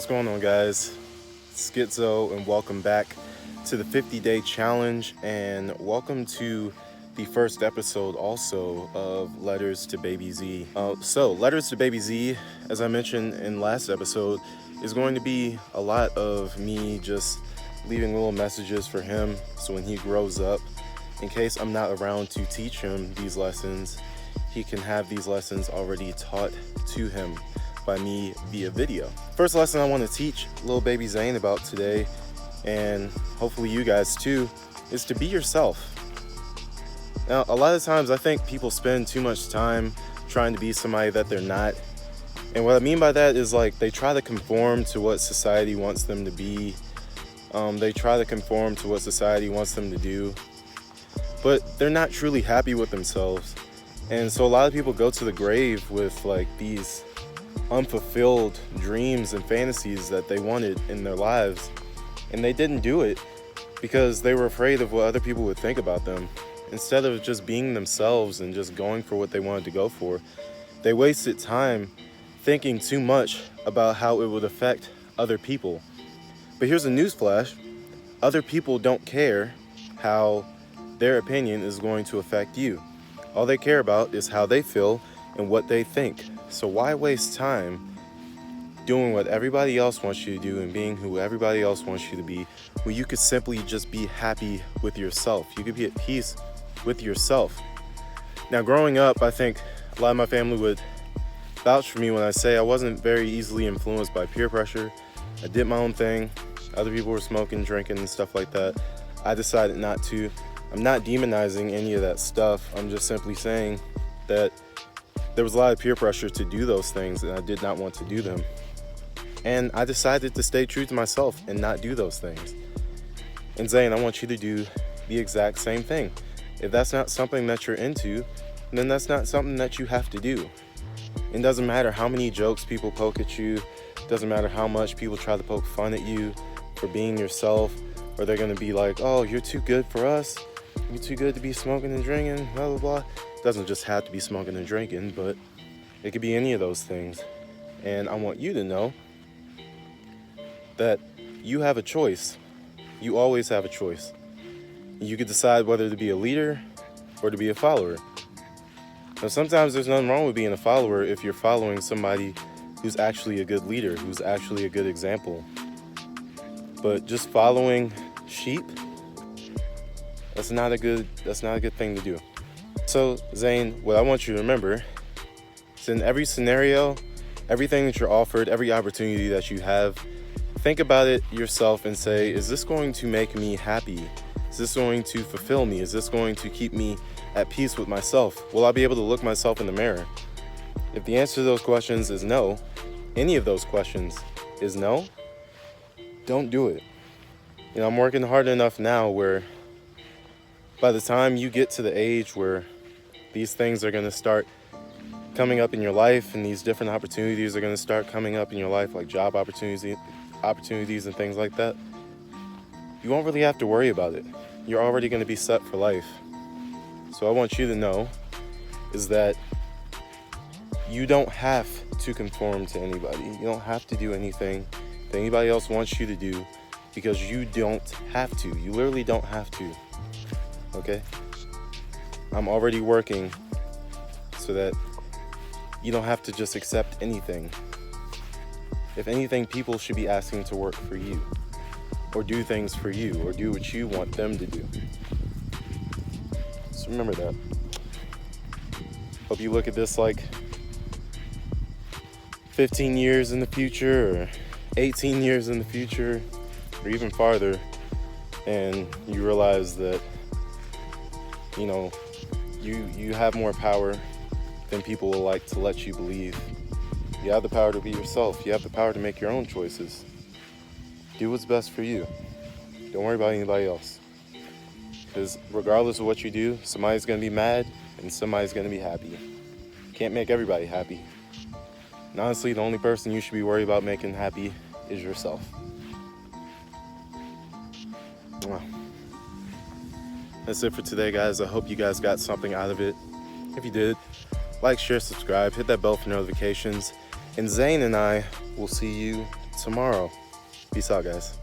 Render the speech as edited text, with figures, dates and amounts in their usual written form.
going on, guys? Schizo, and welcome back to the 50-day challenge, and welcome to the first episode also of Letters to Baby Z. So Letters to Baby Z, as I mentioned in last episode, is going to be a lot of me just leaving little messages for him, so when he grows up, in case I'm not around to teach him these lessons, he can have these lessons already taught to him by me via video. First lesson I want to teach little baby Zane about today, and hopefully you guys too, is to be yourself. Now, a lot of times I think people spend too much time trying to be somebody that they're not. And what I mean by that is, like, they try to conform to what society wants them to be. They try to conform to what society wants them to do, but they're not truly happy with themselves. And so a lot of people go to the grave with like these unfulfilled dreams and fantasies that they wanted in their lives, and they didn't do it because they were afraid of what other people would think about them. Instead of just being themselves and just going for what they wanted to go for, they wasted time thinking too much about how it would affect other people. But here's a newsflash: other people don't care how their opinion is going to affect you. All they care about is how they feel and what they think. So why waste time doing what everybody else wants you to do and being who everybody else wants you to be, when you could simply just be happy with yourself? You could be at peace with yourself. Now, growing up, I think a lot of my family would vouch for me when I say I wasn't very easily influenced by peer pressure. I did my own thing. Other people were smoking, drinking, and stuff like that. I decided not to. I'm not demonizing any of that stuff. I'm just simply saying that there was a lot of peer pressure to do those things, and I did not want to do them. And I decided to stay true to myself and not do those things. And Zane, I want you to do the exact same thing. If that's not something that you're into, then that's not something that you have to do. It doesn't matter how many jokes people poke at you. It doesn't matter how much people try to poke fun at you for being yourself, or they're gonna be like, oh, you're too good for us. You're too good to be smoking and drinking, blah, blah, blah. It doesn't just have to be smoking and drinking, but it could be any of those things. And I want you to know that you have a choice. You always have a choice. You could decide whether to be a leader or to be a follower. Now, sometimes there's nothing wrong with being a follower if you're following somebody who's actually a good leader, who's actually a good example. But just following sheep, that's not a good thing to do. So, Zane, what I want you to remember is, in every scenario, everything that you're offered, every opportunity that you have, think about it yourself and say, is this going to make me happy? Is this going to fulfill me? Is this going to keep me at peace with myself? Will I be able to look myself in the mirror? If the answer to those questions is no, any of those questions is no, don't do it. You know, I'm working hard enough now where by the time you get to the age where these things are going to start coming up in your life, and these different opportunities are going to start coming up in your life, like job opportunities and things like that, you won't really have to worry about it. You're already going to be set for life. So I want you to know is that you don't have to conform to anybody. You don't have to do anything that anybody else wants you to do, because you don't have to. You literally don't have to. Okay? I'm already working so that you don't have to just accept anything. If anything, people should be asking to work for you, or do things for you, or do what you want them to do. So remember that. Hope you look at this like 15 years in the future, or 18 years in the future, or even farther, and you realize that, you know, you have more power than people will like to let you believe. You have the power to be yourself. You have the power to make your own choices. Do what's best for you. Don't worry about anybody else. Because regardless of what you do, somebody's going to be mad and somebody's going to be happy. You can't make everybody happy. And honestly, the only person you should be worried about making happy is yourself. Wow. That's it for today, guys. I hope you guys got something out of it. If you did, like, share, subscribe, hit that bell for notifications. And Zane and I will see you tomorrow. Peace out, guys.